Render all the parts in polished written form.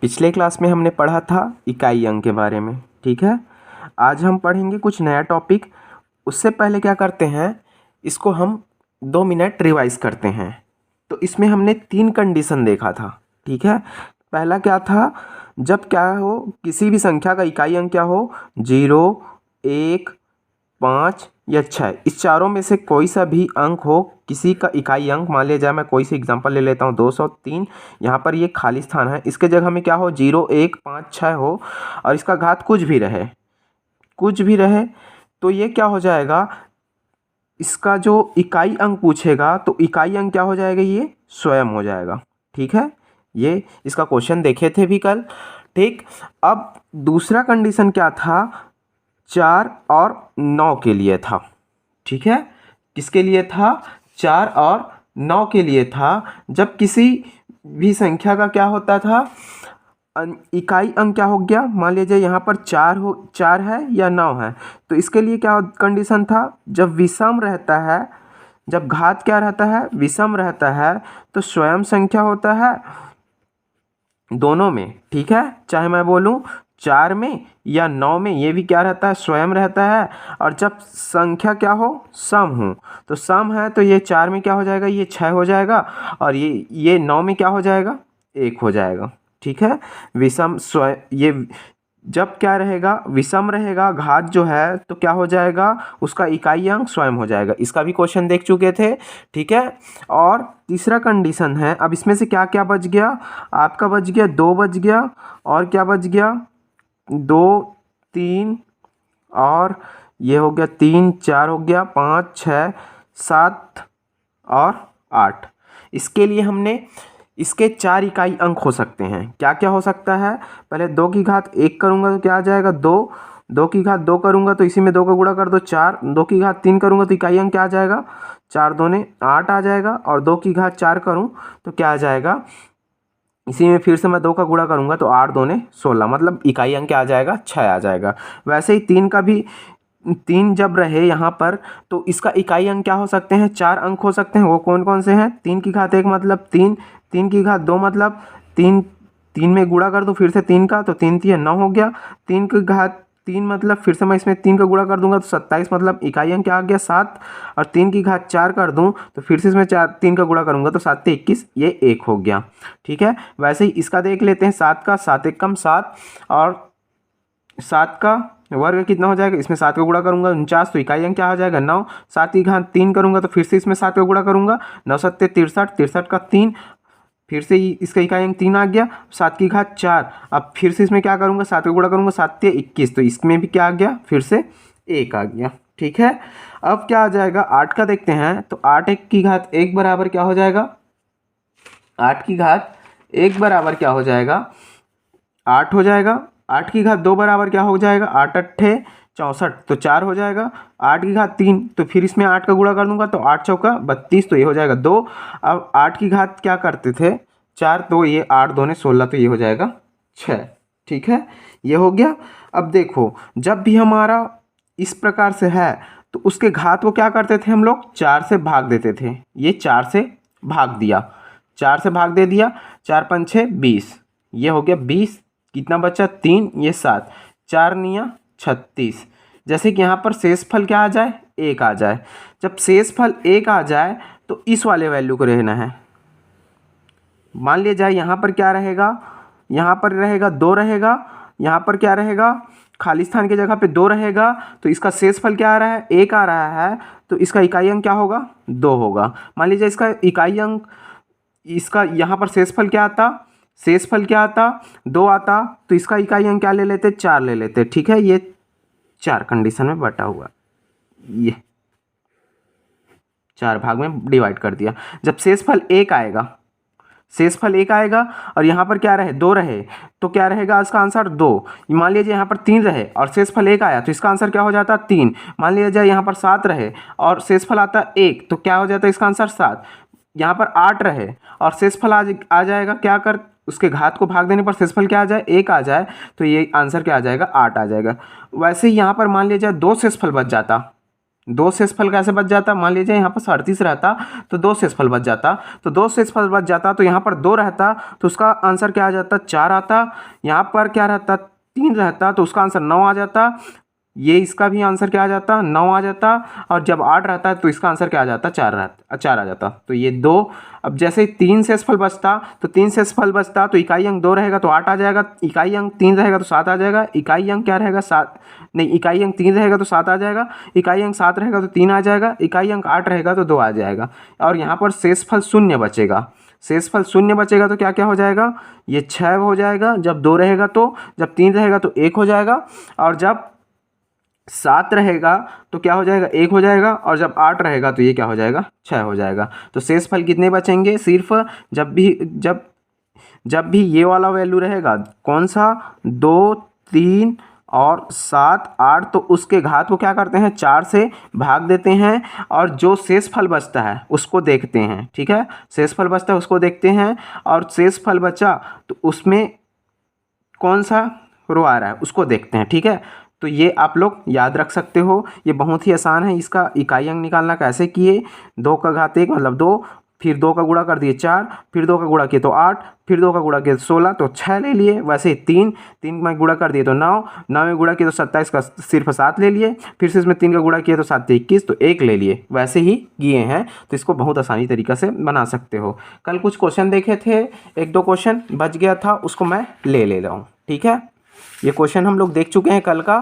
पिछले क्लास में हमने पढ़ा था इकाई अंक के बारे में, ठीक है। आज हम पढ़ेंगे कुछ नया टॉपिक। उससे पहले क्या करते हैं, इसको हम 2 मिनट रिवाइज करते हैं। तो इसमें हमने 3 कंडीशन देखा था, ठीक है। पहला क्या था, जब क्या हो, किसी भी संख्या का इकाई अंक क्या हो, 0, 1, 5 या 6, इस चारों में से कोई सा भी अंक हो किसी का इकाई अंक। मान लिया जाए, मैं कोई सी एग्जांपल ले लेता हूँ, 203। यहाँ पर ये खाली स्थान है, इसके जगह में क्या हो, 0, 1, 5, 6 हो और इसका घात कुछ भी रहे, कुछ भी रहे, तो ये क्या हो जाएगा, इसका जो इकाई अंक पूछेगा तो इकाई अंक क्या हो जाएगा, ये स्वयं हो जाएगा, ठीक है। ये इसका क्वेश्चन देखे थे भी कल, ठीक। अब दूसरा कंडीशन क्या था, 4 और 9 के लिए था, ठीक है। किसके लिए था, 4 और 9 के लिए था। जब किसी भी संख्या का क्या होता था, इकाई अंक क्या हो गया, मान लीजिए यहाँ पर 4 है या 9 है, तो इसके लिए क्या कंडीशन था, जब विषम रहता है, जब घात क्या रहता है, विषम रहता है, तो स्वयं संख्या होता है दोनों में, ठीक है। चाहे मैं बोलूँ 4 में या 9 में, ये भी क्या रहता है, स्वयं रहता है। और जब संख्या क्या हो, सम हो, तो सम है तो ये 4 में क्या हो जाएगा, ये 6 हो जाएगा, और ये 9 में क्या हो जाएगा, 1 हो जाएगा, ठीक है। विषम स्वयं, ये जब क्या रहेगा, विषम रहेगा, घात जो है, तो क्या हो जाएगा, उसका इकाई अंक स्वयं हो जाएगा। इसका भी क्वेश्चन देख चुके थे, ठीक है। और तीसरा कंडीशन है, अब इसमें से क्या क्या बच गया, आपका बच गया 2 बच गया, और क्या बच गया, 2, 3, और ये हो गया 3, 4 हो गया, 5, 6, 7 और 8। इसके लिए हमने इसके 4 इकाई अंक हो सकते हैं। क्या क्या हो सकता है, पहले 2 की घात 1 करूँगा तो क्या आ जाएगा, 2, 2 की घात 2 करूँगा तो इसी में 2 का गुणा कर दो 4, 2 की घात 3 करूँगा तो इकाई अंक क्या आ जाएगा, 4 दूने 8 आ जाएगा, और 2 की घात 4 करूँ तो क्या आ जाएगा, इसी में फिर से मैं 2 का गुणा करूँगा तो 8 दूने 16, मतलब इकाई अंक क्या आ जाएगा, 6 आ जाएगा। वैसे ही 3 का भी, 3 जब रहे यहाँ पर, तो इसका इकाई अंक क्या हो सकते हैं, 4 अंक हो सकते हैं। वो कौन कौन से हैं, 3 की घात 1 मतलब 3, 3 की घात 2 मतलब 3, 3 में गुणा कर दो फिर से 3 का, तो 3 3 9 हो गया। 3 की घात 3 मतलब फिर से मैं इसमें 3 का गुणा कर दूंगा तो 27, मतलब इकाई अंक क्या आ गया, 7। और 3 की घात 4 कर दूं तो फिर से इसमें 3 का गुणा करूंगा तो 7 21, ये 1 हो गया, ठीक है। वैसे ही इसका देख लेते हैं, 7 का, 7 एकम 7, और 7 का वर्ग कितना हो जाएगा, इसमें 7 का गुणा करूंगा 49, तो इकाई अंक क्या हो जाएगा, 9। 7 की घात 3 करूंगा तो फिर से इसमें 7 का गुणा करूंगा, 9 7 63, 63 का 3, फिर से इसका इकाई अंक 3 आ गया। 7 की घात 4, अब फिर से इसमें क्या करूंगा, 7 का गुणा करूंगा, 7 21, तो इसमें भी क्या आ गया, फिर से 1 आ गया, ठीक है। अब क्या आ जाएगा, 8 का देखते हैं, तो 8 1 की घात 1 बराबर क्या हो जाएगा, 8 की घात 1 बराबर क्या हो जाएगा, 8 हो जाएगा। 8 की घात 2 बराबर क्या हो जाएगा, 8 अट्ठे 64, तो 4 हो जाएगा। 8 की घात 3, तो फिर इसमें 8 का गुणा कर दूंगा तो 8 चौका 32, तो ये हो जाएगा 2। अब 8 की घात क्या करते थे, 4, तो ये 8 2 ने 16, तो ये हो जाएगा 6, ठीक है। ये हो गया। अब देखो, जब भी हमारा इस प्रकार से है तो उसके घात को क्या करते थे हम लोग, 4 से भाग देते थे। ये 4 से भाग दिया, 4 से भाग दे दिया, 4 5 6 20, ये हो गया 20, कितना बचा 3, ये 7, 4 निया 36। जैसे कि यहाँ पर शेषफल क्या आ जाए, 1 आ जाए। जब शेषफल 1 आ जाए तो इस वाले वैल्यू को रहना है। मान लिया जाए यहाँ पर क्या रहेगा, यहाँ पर रहेगा 2 रहेगा, यहाँ पर क्या रहेगा, खाली स्थान की जगह पे 2 रहेगा, तो इसका शेषफल क्या आ रहा है, 1 आ रहा है, तो इसका इकाई अंक क्या होगा, 2 होगा। मान लीजिए इसका इकाई अंक, इसका यहाँ पर शेषफल क्या आता, शेषफल क्या आता, 2 आता, तो इसका इकाई अंक क्या ले लेते, 4 ले लेते, ठीक है। ये 4 कंडीशन में बटा हुआ, ये 4 भाग में डिवाइड कर दिया। जब शेषफल 1 आएगा, शेषफल 1 आएगा और यहाँ पर क्या रहे, 2 रहे, तो क्या रहेगा इसका आंसर 2। मान लीजिए यहाँ पर 3 रहे और शेषफल 1 आया तो इसका आंसर क्या हो जाता, 3। मान लीजिए यहाँ पर 7 रहे और शेषफल आता 1, तो क्या हो जाता है इसका आंसर 7। यहाँ पर 8 रहे और शेषफल आ जाएगा, क्या कर, उसके घात को भाग देने पर शेषफल क्या आ जाए, 1 आ जाए, तो ये आंसर क्या आ जाएगा, 8 आ जाएगा। वैसे ही यहाँ पर मान लीजिए 2 शेषफल बच जाता, 2 शेषफल कैसे बच जाता, मान लीजिए यहाँ पर 38 रहता तो 2 शेषफल बच जाता, तो 2 शेषफल बच जाता तो यहाँ पर 2 रहता तो उसका आंसर क्या आ जाता, 4 आता। यहाँ पर क्या रहता, 3 रहता तो उसका आंसर 9 आ जाता। ये इसका भी आंसर क्या आ जाता, 9 आ जाता। और जब 8 रहता है तो इसका आंसर क्या आ जाता, 4 आ जाता। तो ये 2, अब जैसे 3 शेषफल बचता तो 3 शेषफल बचता तो इकाई अंक 2 रहेगा तो 8 आ जाएगा, इकाई अंक 3 रहेगा तो 7 आ जाएगा, इकाई अंक क्या रहेगा 7, नहीं इकाई अंक 3 रहेगा तो 7 आ जाएगा, इकाई अंक 7 रहेगा तो 3 आ जाएगा, इकाई अंक 8 रहेगा तो 2 आ जाएगा। और यहाँ पर शेषफल शून्य बचेगा, शेषफल शून्य बचेगा तो क्या क्या हो जाएगा, ये 6 हो जाएगा जब 2 रहेगा तो, जब 3 रहेगा तो 1 हो जाएगा, और जब 7 रहेगा तो क्या हो जाएगा, 1 हो जाएगा, और जब 8 रहेगा तो ये क्या हो जाएगा, 6 हो जाएगा। तो शेषफल कितने बचेंगे, सिर्फ जब भी ये वाला वैल्यू रहेगा, कौन सा, 2, 3 और 7, 8, तो उसके घात को क्या करते हैं, 4 से भाग देते हैं, और जो शेषफल बचता है उसको देखते हैं। ठीक है, शेषफल बचता है उसको देखते हैं, और शेषफल बचा तो उसमें कौन सा रो आ रहा है उसको देखते हैं। ठीक है, तो ये आप लोग याद रख सकते हो, ये बहुत ही आसान है। इसका इकाई अंक निकालना कैसे किए, 2 का घात 1 मतलब 2, फिर 2 का गुणा कर दिए 4, फिर 2 का गुणा किए तो 8, फिर 2 का गुणा किए तो 16 तो 6 ले लिए। वैसे ही 3 में गुणा कर दिए तो 9, 9 में गुणा किए तो 27 का सिर्फ 7 ले लिए, फिर से इसमें 3 का गुणा किए तो 7 21 तो 1 ले लिए। वैसे ही किए हैं, तो इसको बहुत आसानी तरीक़ा से बना सकते हो। कल कुछ क्वेश्चन देखे थे, 1-2 क्वेश्चन बच गया था, उसको मैं ले रहा हूँ। ठीक है, ये क्वेश्चन हम लोग देख चुके हैं कल का,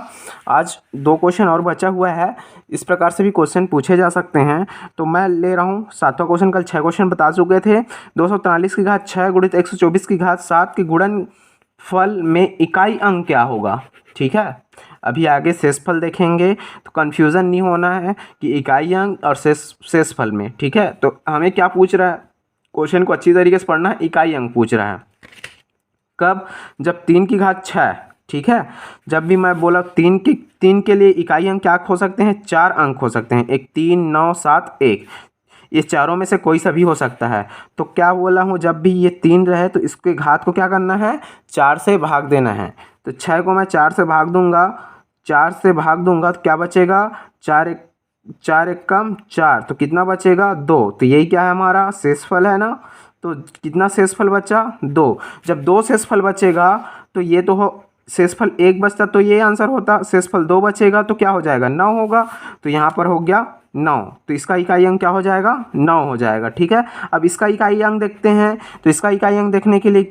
आज 2 क्वेश्चन और बचा हुआ है। इस प्रकार से भी क्वेश्चन पूछे जा सकते हैं, तो मैं ले रहा हूँ 7वां क्वेश्चन। कल 6 क्वेश्चन बता चुके थे। 243 की घात 6 गुणित 124 की घात 7 के गुणनफल में इकाई अंक क्या होगा। ठीक है, अभी आगे शेषफल देखेंगे तो कन्फ्यूज़न नहीं होना है कि इकाई अंक और शेषफल में। ठीक है, तो हमें क्या पूछ रहा है, क्वेश्चन को अच्छी तरीके से पढ़ना है। इकाई अंक पूछ रहा है कब, जब 3 की घात 6। ठीक है, जब भी मैं बोला 3 के लिए इकाई अंक क्या हो सकते हैं, 4 अंक हो सकते हैं, 1 3 9 7 1, ये चारों में से कोई सा भी हो सकता है। तो क्या बोला हूँ, जब भी ये 3 रहे तो इसके घात को क्या करना है, 4 से भाग देना है। तो 6 को मैं 4 से भाग दूंगा, 4 से भाग दूंगा तो क्या बचेगा, 4 एक कम 4, तो कितना बचेगा 2। तो यही क्या है, हमारा शेषफल है ना। तो कितना शेषफल बचा, 2। जब 2 शेषफल बचेगा तो ये तो हो, शेषफल 1 बचता तो ये आंसर होता, शेषफल 2 बचेगा तो क्या हो जाएगा, 9 होगा। तो यहाँ पर हो गया 9, तो इसका इकाई अंक क्या हो जाएगा, 9 हो जाएगा। ठीक है, अब इसका इकाई अंक देखते हैं। तो इसका इकाई अंक देखने के लिए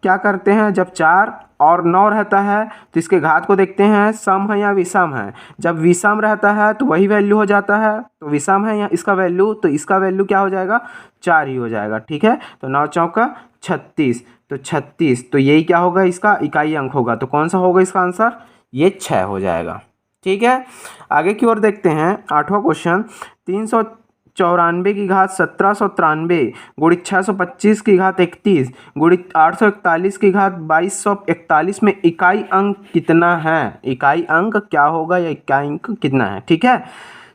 क्या करते हैं, जब 4 और 9 रहता है तो इसके घात को देखते हैं, सम है या विषम है। जब विषम रहता है तो वही वैल्यू हो जाता है, तो विषम है या इसका वैल्यू, तो इसका वैल्यू क्या हो जाएगा, 4 ही हो जाएगा। ठीक है, तो 9 चौका 36, तो 36, तो यही क्या होगा, इसका इकाई अंक होगा। तो कौन सा होगा इसका आंसर, ये 6 हो जाएगा। ठीक है, आगे की ओर देखते हैं। 8वां क्वेश्चन, 394 की घात 1793 गुणित 625 की घात 31 गुणित 841 की घात 2241 में इकाई अंक कितना है। इकाई अंक क्या होगा या इकाई अंक कितना है। ठीक है,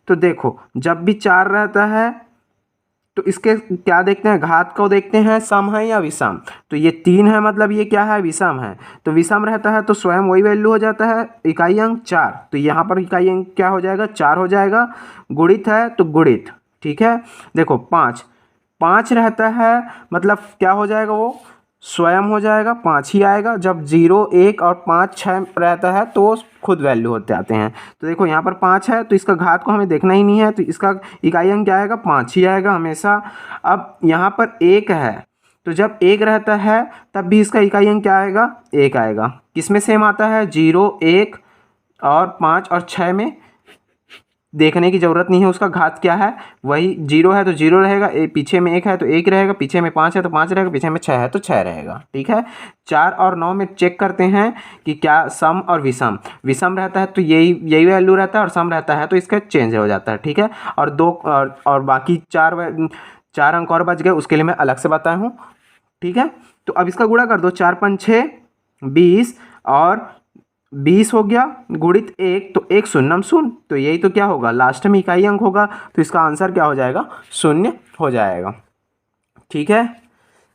तो देखो जब भी 4 रहता है तो इसके क्या देखते हैं, घात को देखते हैं, सम है या विषम। तो ये 3 है, मतलब ये क्या है, विषम है। तो विषम रहता है तो स्वयं वही वैल्यू हो जाता है, इकाई अंक 4। तो यहाँ पर इकाई अंक क्या हो जाएगा, 4 हो जाएगा। गुणित है तो गुणित। ठीक है, देखो 5 रहता है, मतलब क्या हो जाएगा, वो स्वयं हो जाएगा, 5 ही आएगा। जब 0 1 और 5 6 रहता है तो वो खुद वैल्यू होते आते हैं। तो देखो यहाँ पर 5 है तो इसका घात को हमें देखना ही नहीं है, तो इसका इकाई अंक क्या आएगा, 5 ही आएगा हमेशा। अब यहाँ पर 1 है, तो जब 1 रहता है तब भी इसका इकाई अंक क्या आएगा, 1 आएगा। किस में सेम आता है, 0 1 और 5 और 6 में देखने की ज़रूरत नहीं है, उसका घात क्या है, वही 0 है तो 0 रहेगा, पीछे में 1 है तो 1 रहेगा, पीछे में 5 है तो 5 रहेगा, पीछे में 6 है तो 6 रहेगा। ठीक है, 4 और 9 में चेक करते हैं कि क्या सम और विषम। विषम रहता है तो यही वैल्यू रहता है, और सम रहता है तो इसका चेंज हो जाता है। ठीक है, और 2 और बाकी 4 अंक और बच गए, उसके लिए मैं अलग से बताया हूँ। ठीक है, तो अब इसका गुणा कर दो, 4 5 6 20 और 20 हो गया, गुणित 1 तो 1 शून्यम शून्य, तो यही तो क्या होगा, लास्ट में इकाई अंक होगा। तो इसका आंसर क्या हो जाएगा, 0 हो जाएगा। ठीक है,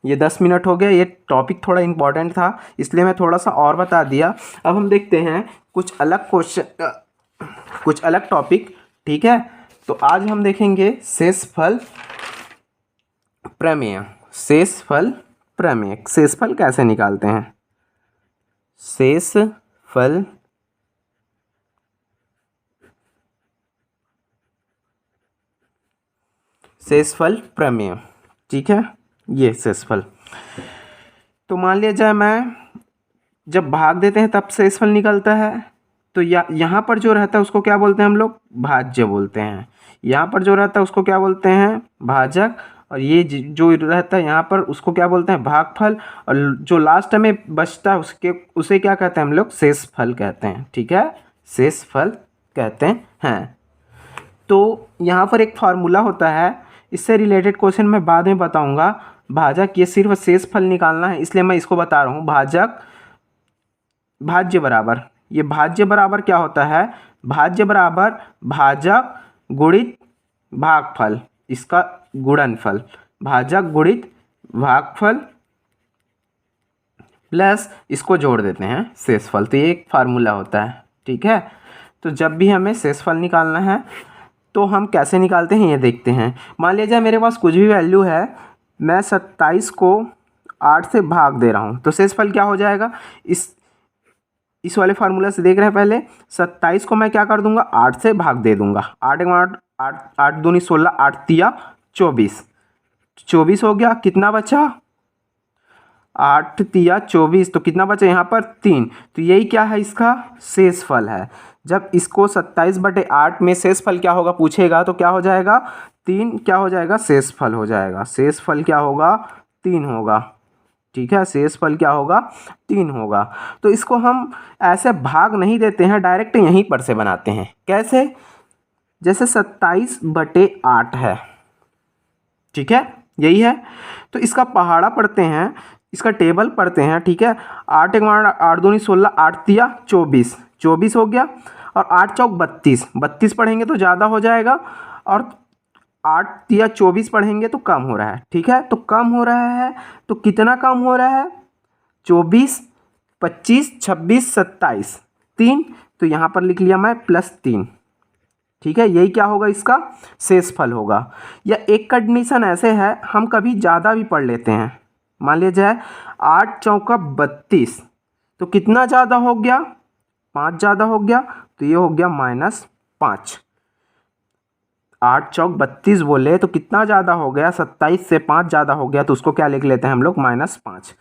ये 10 मिनट हो गया। ये टॉपिक थोड़ा इम्पॉर्टेंट था इसलिए मैं थोड़ा सा और बता दिया। अब हम देखते हैं कुछ अलग क्वेश्चन, कुछ अलग टॉपिक। ठीक है, तो आज हम देखेंगे शेषफल प्रमेय। शेषफल प्रमेय, शेषफल कैसे निकालते हैं। शेषफल प्रमेय, ठीक है। ये शेषफल, तो मान लिया जाए मैं जब भाग देते हैं तब शेषफल निकलता है। तो यहाँ पर जो रहता है उसको क्या बोलते हैं हम लोग, भाज्य बोलते हैं। यहाँ पर जो रहता है उसको क्या बोलते हैं, भाजक। और ये जो रहता है यहाँ पर उसको क्या बोलते हैं, भागफल। और जो लास्ट में बचता है उसे क्या कहते हैं हम लोग, शेषफल कहते हैं, ठीक है। शेषफल कहते हैं। तो यहाँ पर एक फार्मूला होता है, इससे रिलेटेड क्वेश्चन मैं बाद में बताऊँगा। भाजक, ये सिर्फ शेषफल निकालना है इसलिए मैं इसको बता रहा हूँ। भाजक भाज्य बराबर, ये भाज्य बराबर क्या होता है, भाज्य बराबर भाजक गुणित भागफल, इसका गुणनफल। भाजक गुणित भागफल प्लस इसको जोड़ देते हैं शेषफल। तो ये एक फार्मूला होता है, ठीक है। तो जब भी हमें शेषफल निकालना है तो हम कैसे निकालते हैं ये देखते हैं। मान लीजिए मेरे पास कुछ भी वैल्यू है, मैं 27 को 8 से भाग दे रहा हूँ, तो शेषफल क्या हो जाएगा, इस वाले फार्मूला से देख रहे हैं। पहले 27 को मैं क्या कर दूंगा, 8 से भाग दे दूंगा। 8 8 दूनी 16, 8 तिया 24, 24 हो गया। कितना बचा, 8 तिया 24, तो कितना बचा यहाँ पर 3। तो यही क्या है, इसका शेषफल है। जब इसको 27/8 में शेषफल क्या होगा पूछेगा तो क्या हो जाएगा, 3 क्या हो जाएगा, शेषफल हो जाएगा। शेषफल क्या होगा, 3 होगा, ठीक है। शेषफल क्या होगा, 3 होगा। तो इसको हम ऐसे भाग नहीं देते हैं, डायरेक्ट यहीं पर से बनाते हैं। कैसे, जैसे 27/8 है, ठीक है, यही है। तो इसका पहाड़ा पढ़ते हैं, इसका टेबल पढ़ते हैं, ठीक है। 8 1 8 दूनी 16, 8 तिया 24, 24 हो गया। और 8 चौक 32, 32 पढ़ेंगे तो ज़्यादा हो जाएगा। और 8 तिया 24 पढ़ेंगे तो कम हो रहा है, ठीक है। तो कम हो रहा है, तो कितना कम हो रहा है, 24, 25, 26, 27, 3। तो यहाँ पर लिख लिया मैं +3, ठीक है। यही क्या होगा, इसका शेषफल होगा। या एक कंडीशन ऐसे है, हम कभी ज़्यादा भी पढ़ लेते हैं। मान लिया जाए 8 चौका 32, तो कितना ज़्यादा हो गया, 5 ज़्यादा हो गया। तो ये हो गया -5। 8 चौक 32 बोले तो कितना ज़्यादा हो गया, 27 से 5 ज़्यादा हो गया। तो उसको क्या लिख लेते हैं हम लोग, -5।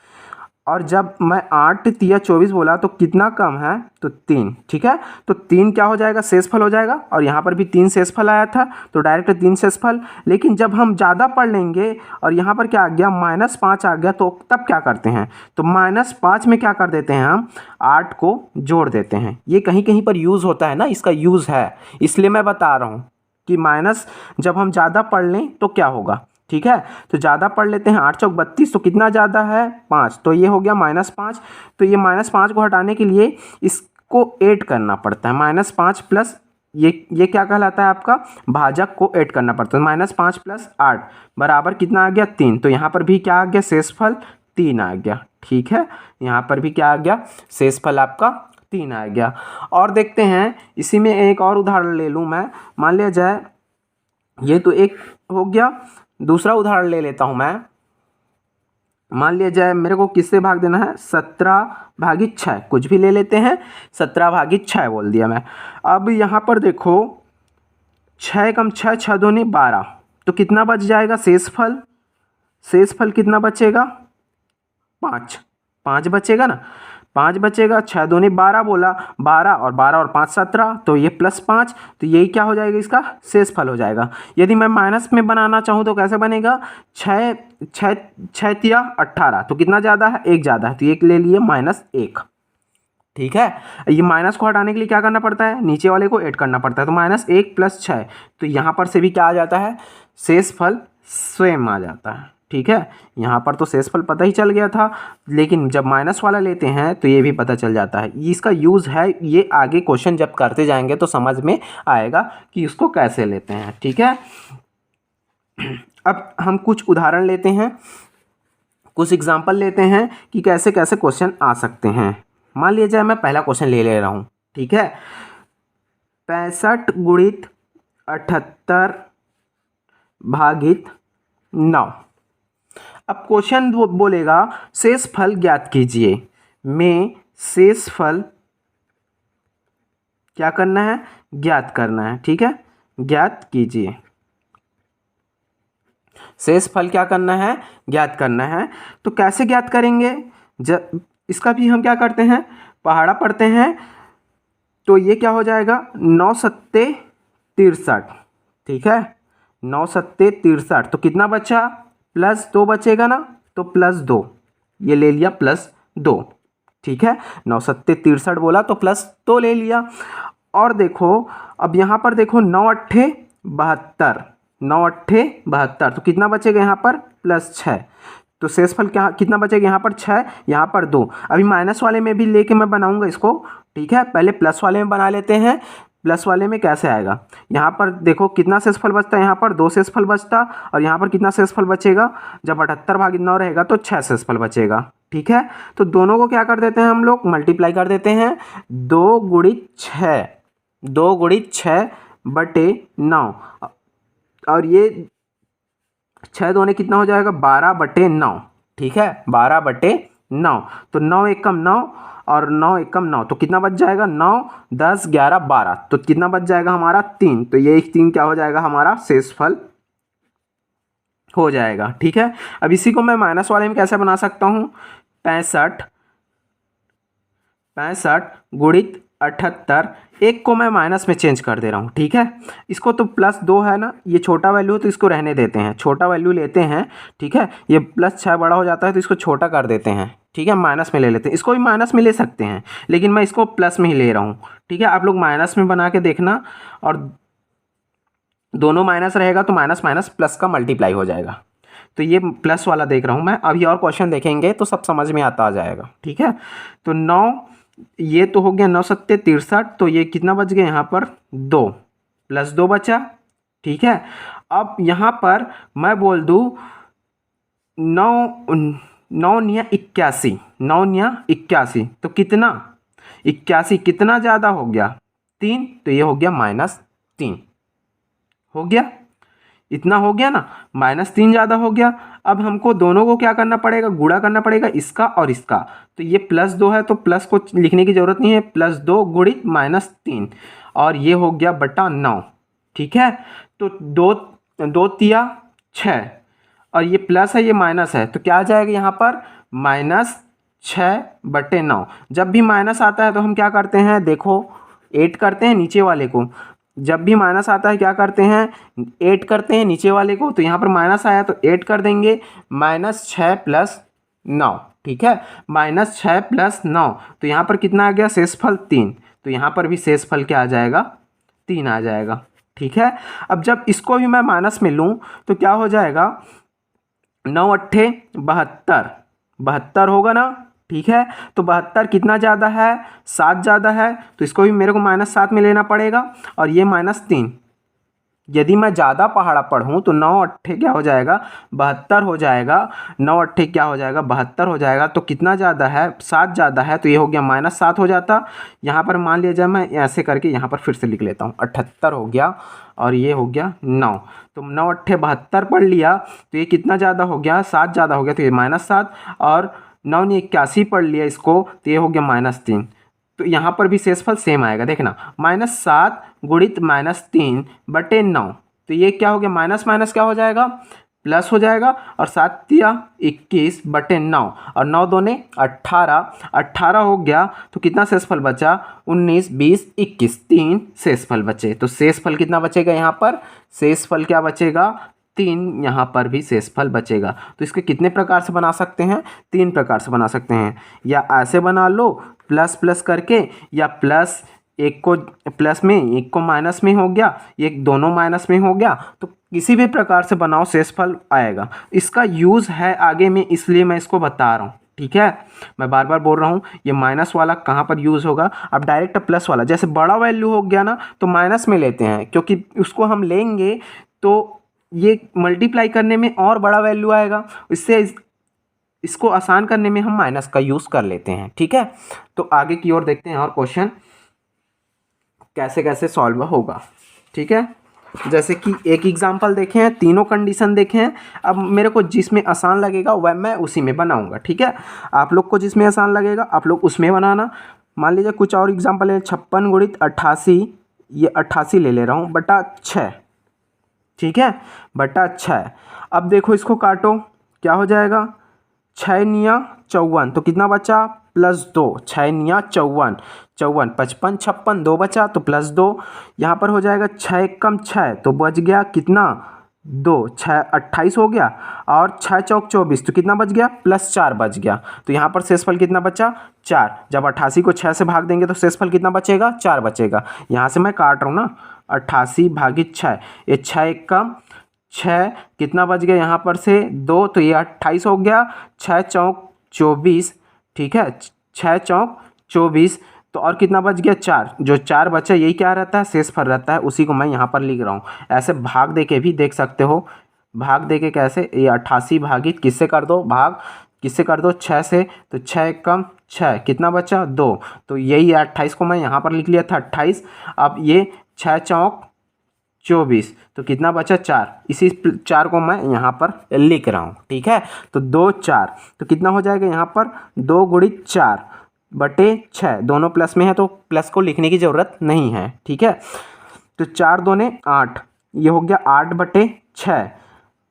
और जब मैं 8 तिया 24 बोला तो कितना कम है, तो 3, ठीक है। तो 3 क्या हो जाएगा, शेषफल हो जाएगा। और यहाँ पर भी 3 शेषफल आया था, तो डायरेक्ट 3 शेषफल। लेकिन जब हम ज़्यादा पढ़ लेंगे और यहाँ पर क्या आ गया, -5 आ गया, तो तब क्या करते हैं, तो -5 में क्या कर देते हैं, हम 8 को जोड़ देते हैं। ये कहीं कहीं पर यूज़ होता है ना, इसका यूज़ है, इसलिए मैं बता रहा हूँ कि माइनस जब हम ज़्यादा पढ़ लें तो क्या होगा, ठीक है। तो ज़्यादा पढ़ लेते हैं, 8 चौक 32, तो कितना ज़्यादा है, 5। तो ये हो गया -5। तो ये -5 को हटाने के लिए इसको ऐड करना पड़ता है, -5 प्लस ये क्या कहलाता है आपका, भाजक को ऐड करना पड़ता है। -5 + 8 बराबर कितना आ गया, 3। तो यहाँ पर भी क्या आ गया, शेषफल 3 आ गया, ठीक है। यहाँ पर भी क्या आ गया, शेषफल आपका 3 आ गया। और देखते हैं, इसी में एक और उदाहरण ले लूँ मैं। मान लिया जाए, ये तो एक हो गया, दूसरा उदाहरण ले लेता हूँ मैं। मान लिया जाए मेरे को किससे भाग देना है, 17/6, कुछ भी ले लेते हैं, 17/6 बोल दिया मैं। अब यहाँ पर देखो, 6 कम 6, 6 दूनी 12, तो कितना बच जाएगा शेषफल, शेषफल कितना बचेगा, 5 बचेगा ना, 5 बचेगा। 6 दूनी 12 बोला, 12 और 5 17, तो ये +5। तो यही क्या हो जाएगा, इसका शेषफल हो जाएगा। यदि मैं माइनस में बनाना चाहूँ तो कैसे बनेगा, 6 तिया 18, तो कितना ज़्यादा है, 1 ज़्यादा है, तो एक ले लिए -1, ठीक है। ये माइनस को हटाने के लिए क्या करना पड़ता है, नीचे वाले को ऐड करना पड़ता है। तो -1 + 6, तो यहाँ पर से भी क्या आ जाता है, शेषफल स्वयं आ जाता है, ठीक है। यहाँ पर तो शेषफल पता ही चल गया था, लेकिन जब माइनस वाला लेते हैं तो ये भी पता चल जाता है। इसका यूज़ है, ये आगे क्वेश्चन जब करते जाएंगे तो समझ में आएगा कि उसको कैसे लेते हैं, ठीक है। अब हम कुछ उदाहरण लेते हैं, कुछ एग्जाम्पल लेते हैं कि कैसे कैसे क्वेश्चन आ सकते हैं। मान लिया जाए मैं पहला क्वेश्चन ले रहा हूँ, ठीक है। 65 × 78 भागित 9। अब क्वेश्चन वो बोलेगा शेषफल ज्ञात कीजिए। में शेषफल क्या करना है, ज्ञात करना है। ठीक है, ज्ञात कीजिए। शेषफल क्या करना है, ज्ञात करना है। तो कैसे ज्ञात करेंगे, जब इसका भी हम क्या करते हैं, पहाड़ा पढ़ते हैं। तो ये क्या हो जाएगा, 9 सत्ते 63। ठीक है, 9 सत्ते 63। तो कितना बचा, +2 बचेगा ना, तो +2 ये ले लिया, +2। ठीक है, 9 सत्ते 63 बोला तो +2 ले लिया। और देखो अब यहाँ पर देखो 9 अट्ठे 72, 9 अट्ठे 72। तो कितना बचेगा यहाँ पर, +6। तो शेषफल क्या कितना बचेगा यहाँ पर, 6, यहाँ पर 2। अभी माइनस वाले में भी लेके मैं बनाऊंगा इसको। ठीक है, पहले प्लस वाले में बना लेते हैं। प्लस वाले में कैसे आएगा, यहाँ पर देखो कितना शेषफल बचता है, यहाँ पर 2 शेषफल बचता, और यहाँ पर कितना शेषफल बचेगा, जब 78 भागित 9 रहेगा तो 6 शेषफल बचेगा। ठीक है, तो दोनों को क्या कर देते हैं हम लोग, मल्टीप्लाई कर देते हैं। 2 गुणित 6, 2 गुणित 6 बटे 9, और ये 6 दूने कितना हो जाएगा, 12 बटे 9। ठीक है, 12 बटे 9। तो 9 एकम 9 और 9 एकम 9, तो कितना बच जाएगा, 9 10 11 12। तो कितना बच जाएगा हमारा, 3। तो ये 3 क्या हो जाएगा, हमारा शेषफल हो जाएगा। ठीक है, अब इसी को मैं माइनस वाले में कैसे बना सकता हूँ, 65 गुणित 78। एक को मैं माइनस में चेंज कर दे रहा हूँ। ठीक है, इसको तो +2 है ना, ये छोटा वैल्यू है तो इसको रहने देते हैं, छोटा वैल्यू लेते हैं। ठीक है, ये +6 बड़ा हो जाता है तो इसको छोटा कर देते हैं। ठीक है, माइनस में ले लेते हैं, इसको भी माइनस में ले सकते हैं, लेकिन मैं इसको प्लस में ही ले रहा हूँ। ठीक है, आप लोग माइनस में बना के देखना, और दोनों माइनस रहेगा तो माइनस माइनस प्लस का मल्टीप्लाई हो जाएगा। तो ये प्लस वाला देख रहा हूँ मैं, अभी और क्वेश्चन देखेंगे तो सब समझ में आता आ जाएगा। ठीक है, तो 9, ये तो हो गया 9 सत्ते 63। तो ये कितना बच गया यहाँ पर, 2 +2 बचा। ठीक है, अब यहाँ पर मैं बोल दूँ 9 9 81, 9 81। तो कितना, 81 कितना ज़्यादा हो गया, 3। तो ये हो गया -3 हो गया, इतना हो गया ना, -3 ज़्यादा हो गया। अब हमको दोनों को क्या करना पड़ेगा, गुणा करना पड़ेगा, इसका और इसका। तो ये +2 है तो प्लस को लिखने की ज़रूरत नहीं है, +2 गुणित -3, और ये हो गया बटा 9। ठीक है, तो 2 तिया 6, और ये प्लस है ये माइनस है, तो क्या आ जाएगा यहाँ पर, -6 बटे 9। जब भी माइनस आता है तो हम क्या करते हैं, देखो 8 करते हैं नीचे वाले को। जब भी माइनस आता है क्या करते हैं, 8 करते हैं नीचे वाले को। तो यहाँ पर माइनस आया तो 8 कर देंगे, -6 + 9। ठीक है, -6 + 9। तो यहाँ पर कितना आ गया, शेषफल 3। तो यहाँ पर भी शेषफल क्या आ जाएगा, 3 आ जाएगा। ठीक है, अब जब इसको भी मैं माइनस में लूँ तो क्या हो जाएगा, 9 अट्ठे 72, 72 होगा ना। ठीक है, तो 72 कितना ज़्यादा है, 7 ज़्यादा है, तो इसको भी मेरे को -7 में लेना पड़ेगा, और ये -3। यदि मैं ज़्यादा पहाड़ा पढ़ूँ तो 9 अट्ठे क्या हो जाएगा, 72 हो जाएगा। 9 अट्ठे क्या हो जाएगा, 72 हो जाएगा। तो कितना ज़्यादा है, 7 ज़्यादा है, तो ये हो गया -7 हो जाता। यहाँ पर मान लिया जाए, मैं ऐसे करके यहाँ पर फिर से लिख लेता हूँ, 78 हो गया, और ये हो गया 9। तो 9 अट्ठे 72 पढ़ लिया, तो ये कितना ज़्यादा हो गया, 7 ज़्यादा हो गया, तो ये -7, और 9 ने 81 पढ़ लिया इसको, तो ये हो गया -3। तो यहाँ पर भी शेषफल सेम आएगा, देखना, -7 गुणित -3 बटे 9। तो ये क्या हो गया, माइनस माइनस क्या हो जाएगा, प्लस हो जाएगा, और 7 तिया 21 बटे 9, और 9 दूने 18, 18 हो गया। तो कितना शेषफल बचा, 19 20 21, 3 शेषफल बचे। तो शेषफल कितना बचेगा यहाँ पर, शेषफल क्या बचेगा, 3। यहाँ पर भी शेषफल बचेगा। तो इसके कितने प्रकार से बना सकते हैं, 3 प्रकार से बना सकते हैं। या ऐसे बना लो प्लस प्लस करके, या प्लस एक को प्लस में, एक को माइनस में हो गया, एक दोनों माइनस में हो गया। तो किसी भी प्रकार से बनाओ शेषफल आएगा। इसका यूज़ है आगे में, इसलिए मैं इसको बता रहा हूँ। ठीक है, मैं बार बार बोल रहा हूँ, ये माइनस वाला कहाँ पर यूज़ होगा। अब डायरेक्ट प्लस वाला, जैसे बड़ा वैल्यू हो गया ना तो माइनस में लेते हैं, क्योंकि उसको हम लेंगे तो ये मल्टीप्लाई करने में और बड़ा वैल्यू आएगा, इससे इसको आसान करने में हम माइनस का यूज़ कर लेते हैं। ठीक है, तो आगे की ओर देखते हैं और क्वेश्चन कैसे कैसे सॉल्व होगा। ठीक है, जैसे कि एक एग्जांपल देखे हैं, तीनों कंडीशन देखे हैं। अब मेरे को जिसमें आसान लगेगा वह मैं उसी में बनाऊंगा, ठीक है। आप लोग को जिसमें आसान लगेगा आप लोग उसमें बनाना। मान लीजिए कुछ और एग्जांपल है, 56 गुणित 88, ये 88 ले रहा हूँ बटा 6, ठीक है, बटा 6। अब देखो इसको काटो, क्या हो जाएगा, 6 निया 54, तो कितना बचा, +2, 6 निया 54, 54, 55, 56, 2 बचा तो +2। यहाँ पर हो जाएगा 6 कम 6, तो बच गया कितना, 2, 6 28 हो गया, और 6 चौक 24, तो कितना बच गया, +4 बच गया। तो यहाँ पर शेषफल कितना बचा, 4। जब 88 को 6 से भाग देंगे तो शेषफल कितना बचेगा, 4 बचेगा। यहाँ से मैं काट रहा हूँ ना, 88 भागित 6, ये 6 कम 6, कितना बच गया यहाँ पर से 2, तो ये 28 हो गया, 6 चौक 24, ठीक है, 6 चौक 24, तो और कितना बच गया, 4। जो 4 बचा यही क्या रहता है, शेषफल रहता है, उसी को मैं यहाँ पर लिख रहा हूँ। ऐसे भाग दे के भी देख सकते हो, भाग दे के कैसे, ये 88 भागित किससे कर दो, भाग किससे कर दो, 6 से, तो 6 कम 6, कितना बचा, 2, तो यही 28 को मैं यहाँ पर लिख लिया था 28। अब ये 6 चौक 24, तो कितना बचा, 4। इसी 4 को मैं यहाँ पर लिख रहा हूँ, ठीक है। तो 2 4, तो कितना हो जाएगा यहाँ पर, 2 गुणित 4 बटे 6, दोनों प्लस में है तो प्लस को लिखने की ज़रूरत नहीं है, ठीक है। तो 4 दूने 8, ये हो गया 8 बटे 6।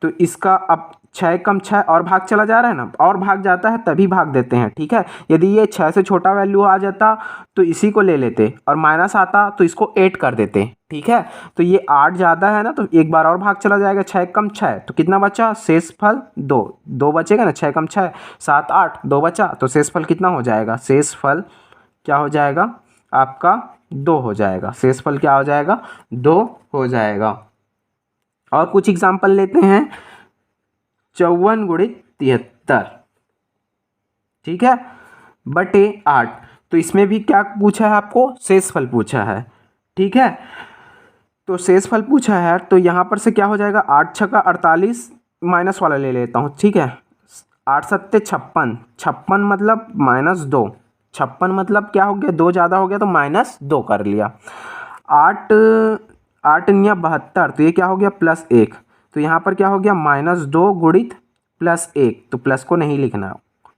तो इसका अब 6 कम 6 और भाग चला जा रहा है ना, और भाग जाता है तभी भाग देते हैं, ठीक है। यदि ये 6 से छोटा वैल्यू आ जाता तो इसी को ले लेते, और माइनस आता तो इसको 8 कर देते, ठीक है। तो ये 8 ज़्यादा है ना, तो एक बार और भाग चला जाएगा, 6 कम 6, तो कितना बचा, शेषफल 2, 2 बचेगा ना, 6 कम 6 7 8, 2 बचा, तो शेषफल कितना हो जाएगा, शेषफल क्या हो जाएगा आपका, 2 हो जाएगा। शेषफल क्या हो जाएगा, 2 हो जाएगा। और कुछ एग्जाम्पल लेते हैं, 54 गुणित 73, ठीक है, बटे 8। तो इसमें भी क्या पूछा है आपको, शेषफल पूछा है, ठीक है। तो शेषफल पूछा है, तो यहाँ पर से क्या हो जाएगा, 8 छक्का 48, माइनस वाला ले लेता हूँ, ठीक है। 8 सत्ते 56, 56 मतलब -2, 56 मतलब क्या हो गया, 2 ज़्यादा हो गया तो -2 कर लिया। 8 8 निया 72, तो ये क्या हो गया, +1, तो यहाँ पर क्या हो गया, -2 गुणित +1, तो प्लस को नहीं लिखना,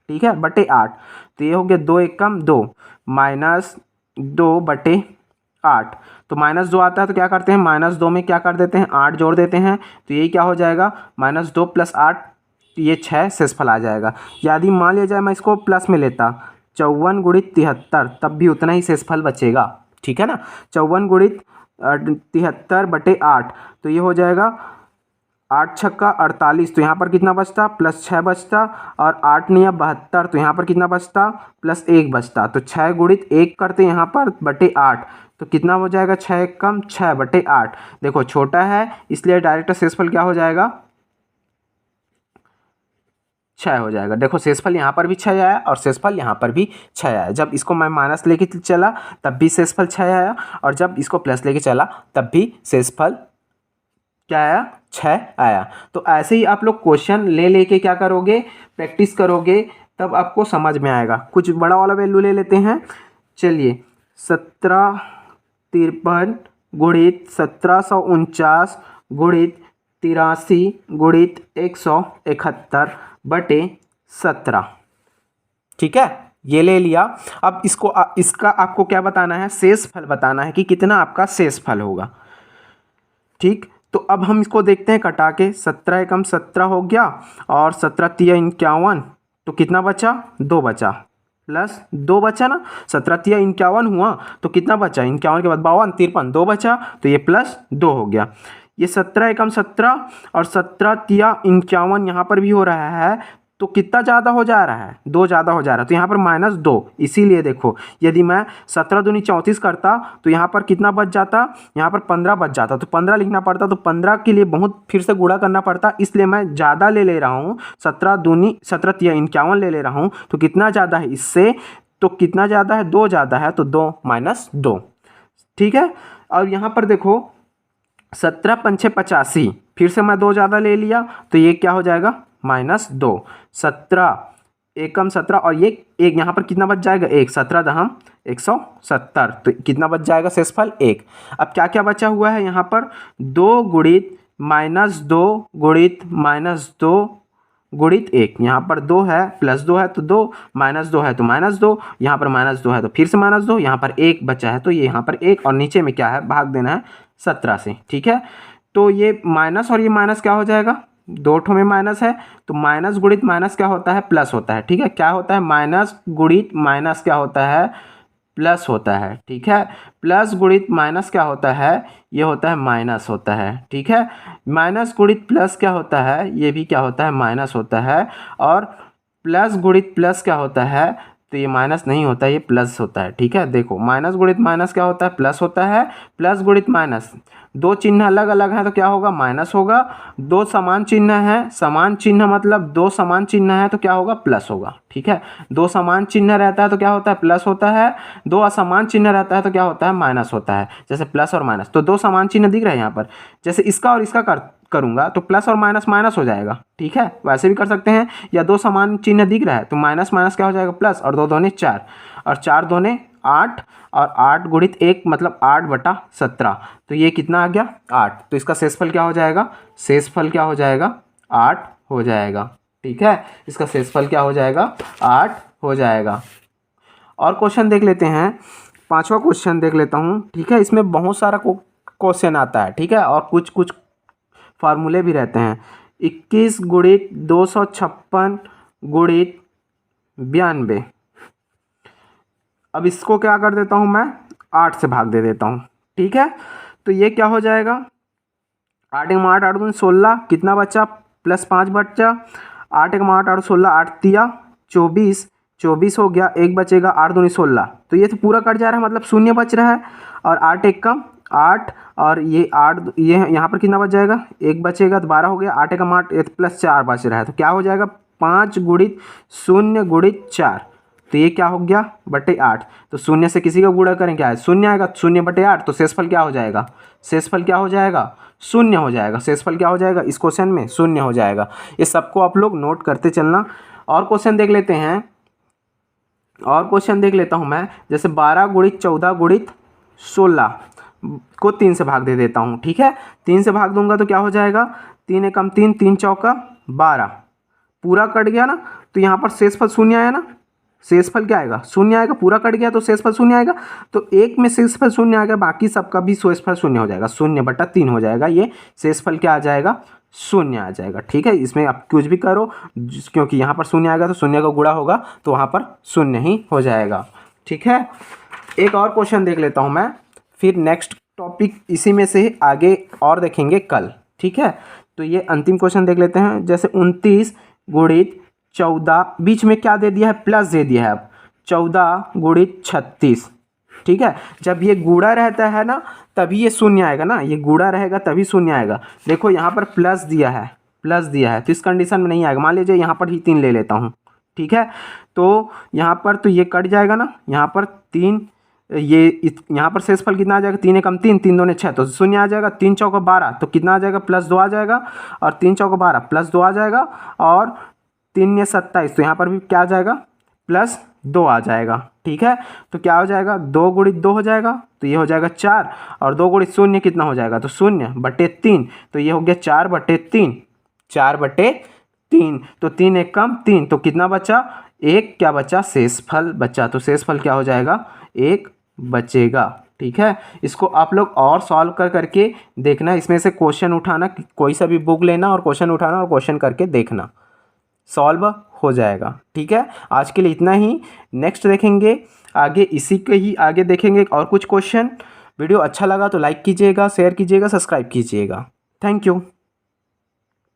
ठीक है, बटे 8, तो ये हो गया 2 1 कम 2, -2 बटे 8, तो -2 आता है तो क्या करते हैं, -2 में क्या कर देते हैं, 8 जोड़ देते हैं, तो यही क्या हो जाएगा, -2 + 8, ये 6 शेषफल आ जाएगा। यदि मान लिया जाए मैं इसको प्लस में लेता, 54 गुणित 73, तब भी उतना ही शेषफल बचेगा, ठीक है ना। 54 गुणित 73 बटे 8, तो ये हो जाएगा 8 छक्का 48, तो यहाँ पर कितना बचता, +6 बचता, और 8 निया 72, तो यहाँ पर कितना बचता, +1 बचता, तो 6 गुणित 1 करते यहाँ पर बटे 8, तो कितना हो जाएगा, 6 कम 6 बटे 8। देखो छोटा है इसलिए डायरेक्ट शेषफल क्या हो जाएगा, 6 हो जाएगा। देखो शेषफल यहाँ पर भी 6 आया और शेषफल यहाँ पर भी 6 आया। जब इसको मैं माइनस लेके चला तब भी शेषफल 6 आया, और जब इसको प्लस लेके चला तब भी शेषफल क्या आया, 6 आया। तो ऐसे ही आप लोग क्वेश्चन ले लेके क्या करोगे, प्रैक्टिस करोगे, तब आपको समझ में आएगा। कुछ बड़ा वाला वैल्यू ले लेते हैं, चलिए 1753 गुणित 1749 गुणित 83 गुणित 171 बटे 17, ठीक है, ये ले लिया। अब इसको इसका आपको क्या बताना है, शेषफल बताना है कि कितना आपका शेषफल होगा, ठीक। तो अब हम इसको देखते हैं कटा के, 17 एकम 17 हो गया, और 17 तिया 51, तो कितना बचा, 2 बचा, +2 बचा ना, 17 तिया 51 हुआ तो कितना बचा, 51 के बाद 52 53, 2 बचा, तो ये +2 हो गया। ये 17 एकम 17 और 17 तिया 51 यहाँ पर भी हो रहा है, तो कितना ज़्यादा हो जा रहा है, 2 ज़्यादा हो जा रहा है, तो यहाँ पर -2, इसीलिए देखो यदि मैं 17 दूनी 34 करता तो यहाँ पर कितना बच जाता, यहाँ पर 15 बच जाता, तो 15 लिखना पड़ता, तो 15 के लिए बहुत फिर से गुणा करना पड़ता, इसलिए मैं ज़्यादा ले रहा हूँ, 17 तिया 51 ले रहा हूँ, तो कितना ज़्यादा है इससे, तो कितना ज़्यादा है, 2 ज़्यादा है, तो 2 - 2, ठीक है। और यहाँ पर देखो 17 पंचे 85, फिर से मैं 2 ज़्यादा ले लिया, तो ये क्या हो जाएगा, -2, 17 एक कम 17 और ये एक यहाँ पर कितना बच जाएगा 1, 17 दहम 170, तो कितना बच जाएगा शेषफल 1। अब क्या क्या बचा हुआ है यहाँ पर 2 गुणित -2 गुणित -2 गुणित 1, यहाँ पर 2 है +2 है तो 2, -2 है तो -2, यहाँ पर -2 है तो फिर से -2, यहाँ पर 1 बचा है तो ये यहाँ पर 1 और नीचे में क्या है भाग देना है 17 से। ठीक है, तो ये माइनस और ये माइनस क्या हो जाएगा, दो ठो में माइनस है तो माइनस गुणित माइनस क्या होता है प्लस होता है। ठीक है, क्या होता है माइनस गुणित माइनस क्या होता है प्लस होता है। ठीक है, प्लस गुणित माइनस क्या होता है ये होता है माइनस होता है। ठीक है, माइनस गुणित प्लस क्या होता है ये भी क्या होता है माइनस होता है, और प्लस गुणित प्लस क्या होता है तो ये माइनस नहीं होता ये प्लस होता है। ठीक है, देखो माइनस गुणित माइनस क्या होता है प्लस होता है, प्लस गुणित माइनस, दो चिन्ह अलग अलग हैं तो क्या होगा माइनस होगा, दो समान चिन्ह है, समान चिन्ह मतलब दो समान चिन्ह है तो क्या होगा प्लस होगा। ठीक है, दो समान चिन्ह रहता है तो क्या होता है प्लस होता है, दो असमान चिन्ह रहता है तो क्या होता है माइनस होता है। जैसे प्लस और माइनस, तो दो समान चिन्ह दिख रहे हैं यहाँ पर, जैसे इसका और इसका करूंगा तो प्लस और माइनस माइनस हो जाएगा। ठीक है, वैसे भी कर सकते हैं, या दो समान चिन्ह दिख रहा है तो माइनस माइनस क्या हो जाएगा प्लस, और दो दूने 4 और 4 दूने 8 और 8 गुणित 1 मतलब 8/17, तो ये कितना आ गया 8। तो इसका शेषफल क्या हो जाएगा, शेषफल क्या हो जाएगा 8 हो जाएगा। ठीक है, इसका शेषफल क्या हो जाएगा 8 हो जाएगा। और क्वेश्चन देख लेते हैं, 5वां क्वेश्चन देख लेता हूँ। ठीक है, इसमें बहुत सारा क्वेश्चन आता है। ठीक है, और कुछ कुछ फार्मूले भी रहते हैं। 21 गुणित 256 गुणित 92, अब इसको क्या कर देता हूँ मैं 8 से भाग दे देता हूँ। ठीक है, तो ये क्या हो जाएगा 8 1 8 8 2 16, कितना बचा +5 बचा, 8 1 8 8 16, 8 तिया 24, 24 हो गया, एक बचेगा 8 2 16, तो ये तो पूरा कट जा रहा है मतलब शून्य बच रहा है, और 8 1 कम 8 और ये 8 ये यहाँ पर कितना बच जाएगा एक बचेगा तो 12 हो गया, 8 1 8 +4 बच रहा है तो क्या हो जाएगा 5 गुणित 0 गुणित 4, तो ये क्या हो गया /8, तो शून्य से किसी का गुणा करें क्या है शून्य आएगा, 0/8, तो शेषफल क्या हो जाएगा, शेषफल क्या हो जाएगा शून्य हो जाएगा। शेषफल क्या हो जाएगा इस क्वेश्चन में शून्य हो जाएगा। ये सबको आप लोग नोट करते चलना। और क्वेश्चन देख लेते हैं, और क्वेश्चन देख लेता हूँ मैं, जैसे 12 गुणित 14 गुणित 16 को 3 से भाग दे देता हूँ। ठीक है, 3 से भाग दूंगा तो क्या हो जाएगा 3 एकम 3, 3 चौका 12, पूरा कट गया ना, तो यहाँ पर शेषफल शून्य आया ना, शेषफल क्या आएगा शून्य आएगा, पूरा कट गया तो शेषफल शून्य आएगा, तो एक में शेषफल शून्य आएगा, बाकी सबका भी शेषफल शून्य हो जाएगा, 0/3 हो जाएगा, ये शेषफल क्या आ जाएगा शून्य आ जाएगा। ठीक है, इसमें आप कुछ भी करो क्योंकि यहाँ पर शून्य आएगा तो शून्य का गुणा होगा तो वहाँ पर शून्य ही हो जाएगा। ठीक है, एक और क्वेश्चन देख लेता हूँ मैं, फिर नेक्स्ट टॉपिक इसी में से आगे और देखेंगे कल। ठीक है, तो ये अंतिम क्वेश्चन देख लेते हैं, जैसे 29 गुणित 14, बीच में क्या दे दिया है प्लस दे दिया है, अब 14 गुणित 36। ठीक है, जब ये गुणा रहता है ना तभी ये शून्य आएगा ना, ये गुणा रहेगा तभी शून्य आएगा। देखो यहाँ पर प्लस दिया है, प्लस दिया है तो इस कंडीशन में नहीं आएगा, मान लीजिए यहाँ पर ही 3 ले लेता हूँ। ठीक है, तो यहाँ पर तो ये कट जाएगा ना, यहाँ पर 3, ये यहाँ पर शेषफल कितना आ जाएगा 3 एकम 3, 3 दूने 6, तो शून्य आ जाएगा, 3 चौका 12, तो कितना आ जाएगा +2 आ जाएगा, और 3 चौका 12 +2 आ जाएगा, और 3 या 27, तो यहाँ पर भी क्या आ जाएगा +2 आ जाएगा। ठीक है, तो क्या हो जाएगा 2 गुणित 2 हो जाएगा, तो ये हो जाएगा 4, और 2 गुणित 0 कितना हो जाएगा तो 0/3, तो ये हो गया 4/3, 4/3, तो 3 एक कम 3, तो कितना बचा एक, क्या बचा शेषफल बचा, तो शेषफल क्या हो जाएगा 1 बचेगा। ठीक है, इसको आप लोग और सॉल्व करके देखना, इसमें से क्वेश्चन उठाना, कोई सा भी बुक लेना और क्वेश्चन उठाना और क्वेश्चन करके देखना, सॉल्व हो जाएगा। ठीक है, आज के लिए इतना ही, नेक्स्ट देखेंगे आगे, इसी के ही आगे देखेंगे और कुछ क्वेश्चन। वीडियो अच्छा लगा तो लाइक कीजिएगा, शेयर कीजिएगा, सब्सक्राइब कीजिएगा। Thank you.